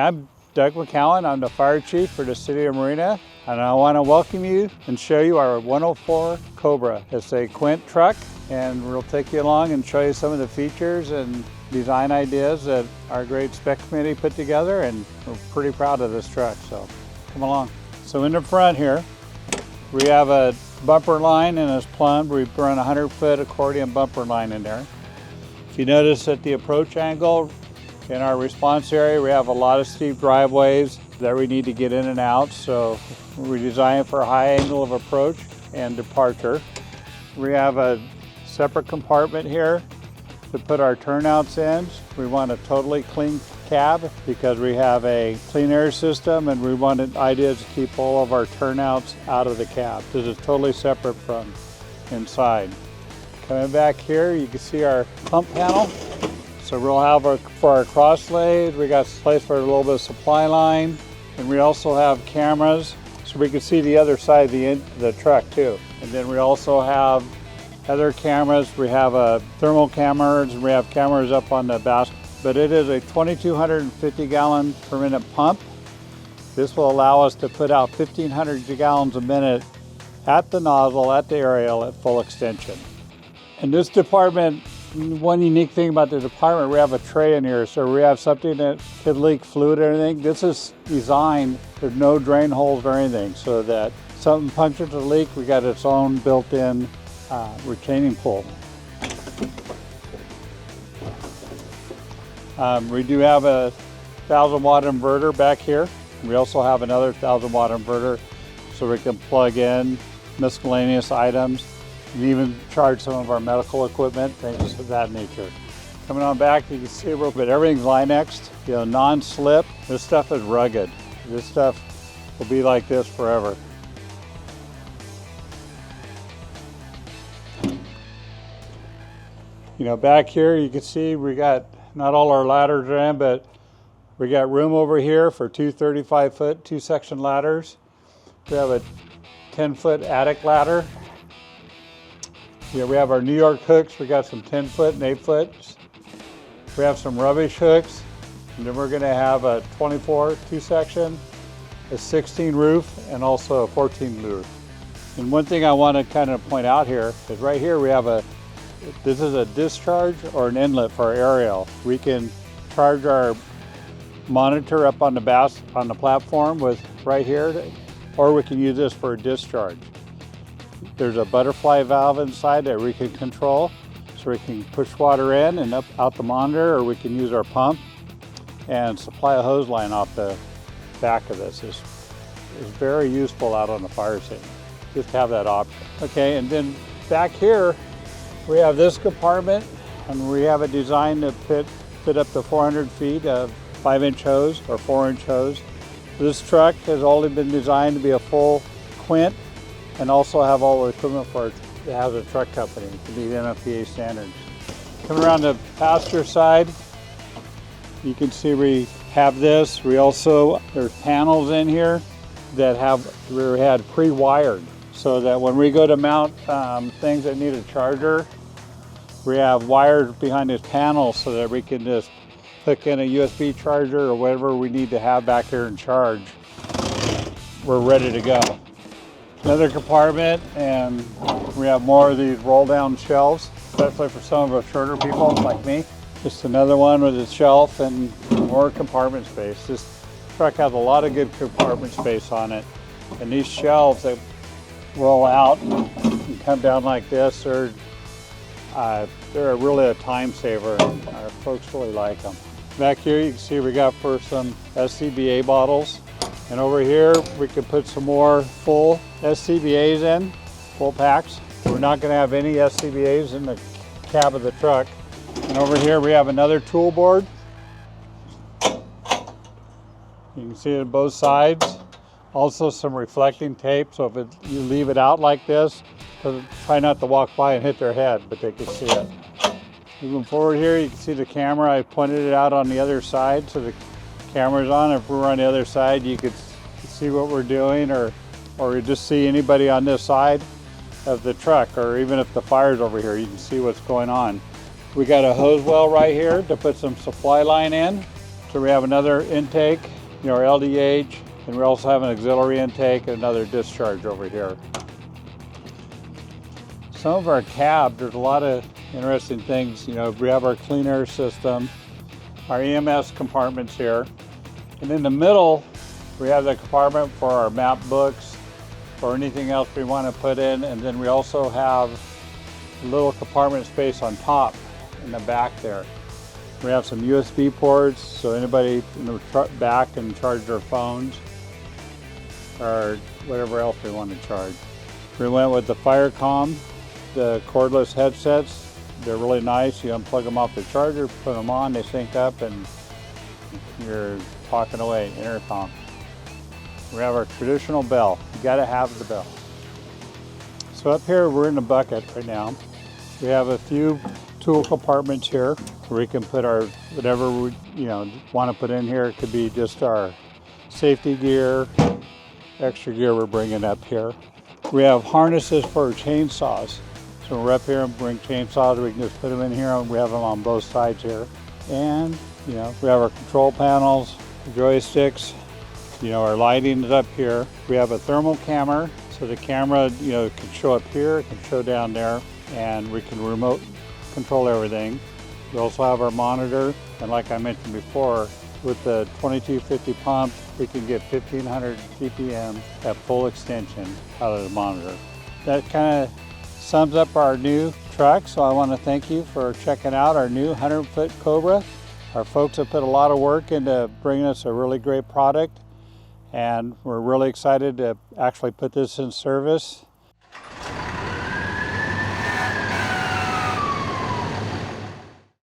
I'm Doug McCoun. I'm the fire chief for the city of Marina, and I want to welcome you and show you our 104 Cobra. It's a quint truck, and we'll take you along and show you some of the features and design ideas that our great spec committee put together, and we're pretty proud of this truck, so come along. So in the front here, we have a bumper line and it's plumbed. We run a 100-foot accordion bumper line in there. If you notice at the approach angle, in our response area, we have a lot of steep driveways that we need to get in and out, so we design for a high angle of approach and departure. We have a separate compartment here to put our turnouts in. We want a totally clean cab because we have a clean air system, and we wanted ideas to keep all of our turnouts out of the cab. This is totally separate from inside. Coming back here, you can see our pump panel. So we'll have for our cross lays, we got place for a little bit of supply line, and we also have cameras so we can see the other side of the truck too. And then we also have other cameras. We have thermal cameras, and we have cameras up on the basket. But it is a 2,250 gallon per minute pump. This will allow us to put out 1,500 gallons a minute at the nozzle, at the aerial, at full extension. In this department, one unique thing about the department, we have a tray in here, so we have something that could leak fluid or anything. This is designed, there's no drain holes or anything, so that something punctures a leak, we got its own built-in retaining pool. We do have a 1,000-watt inverter back here. We also have another 1,000-watt inverter so we can plug in miscellaneous items and even charge some of our medical equipment, things of that nature. Coming on back, you can see but everything's Linexed, non-slip. This stuff is rugged. This stuff will be like this forever. Back here you can see we got not all our ladders are in, but we got room over here for two 35-foot, two-section ladders. We have a 10-foot attic ladder. We have our New York hooks. We got some 10-foot and 8-foot. We have some rubbish hooks. And then we're going to have a 24 two-section, a 16 roof, and also a 14 roof. And one thing I want to kind of point out here is right here we have this is a discharge or an inlet for our aerial. We can charge our monitor up on the platform with right here, or we can use this for a discharge. There's a butterfly valve inside that we can control, so we can push water in and out the monitor, or we can use our pump and supply a hose line off the back of this. It's very useful out on the fire scene, just to have that option. Okay, and then back here, we have this compartment, and we have it designed to fit up to 400 feet of 5-inch hose or 4-inch hose. This truck has only been designed to be a full quint and also have all the equipment for it. It has a truck company to meet NFPA standards. Coming around the passenger side, you can see we have this. There's panels in here that we had pre-wired, so that when we go to mount things that need a charger, we have wires behind this panel so that we can just hook in a USB charger or whatever we need to have back here and charge. We're ready to go. Another compartment, and we have more of these roll down shelves, especially for some of us shorter people like me. Just another one with a shelf and more compartment space. This truck has a lot of good compartment space on it. And these shelves that roll out and come down like this, they're really a time saver, and our folks really like them. Back here you can see we got for some SCBA bottles, and over here we can put some more full SCBAs in, full packs. We're not going to have any SCBAs in the cab of the truck. And over here we have another tool board. You can see it on both sides. Also some reflecting tape, so if you leave it out like this, try not to walk by and hit their head, but they can see it. Moving forward here, you can see the camera. I pointed it out on the other side, so the camera's on. If we're on the other side, you could see what we're doing, or you just see anybody on this side of the truck, or even if the fire's over here, you can see what's going on. We got a hose well right here to put some supply line in. So we have another intake our LDH, and we also have an auxiliary intake and another discharge over here. Some of our cab, there's a lot of interesting things. We have our clean air system, our EMS compartments here, and in the middle we have the compartment for our map books or anything else we want to put in, and then we also have a little compartment space on top in the back there. We have some USB ports so anybody in the back can charge their phones or whatever else we want to charge. We went with the FireComm, the cordless headsets. They're really nice. You unplug them off the charger, put them on, they sync up, and you're talking away, intercom. We have our traditional bell. You gotta have the bell. So up here, we're in the bucket right now. We have a few tool compartments here where we can put our whatever we want to put in here. It could be just our safety gear, extra gear we're bringing up here. We have harnesses for our chainsaws. So we're up here and bring chainsaws, we can just put them in here, and we have them on both sides here. And we have our control panels, joysticks, our lighting is up here. We have a thermal camera, so the camera can show up here, it can show down there, and we can remote control everything. We also have our monitor, and like I mentioned before, with the 2250 pump, we can get 1500 GPM at full extension out of the monitor. That kind of sums up our new truck, so I want to thank you for checking out our new 100-foot Cobra. Our folks have put a lot of work into bringing us a really great product, and we're really excited to actually put this in service.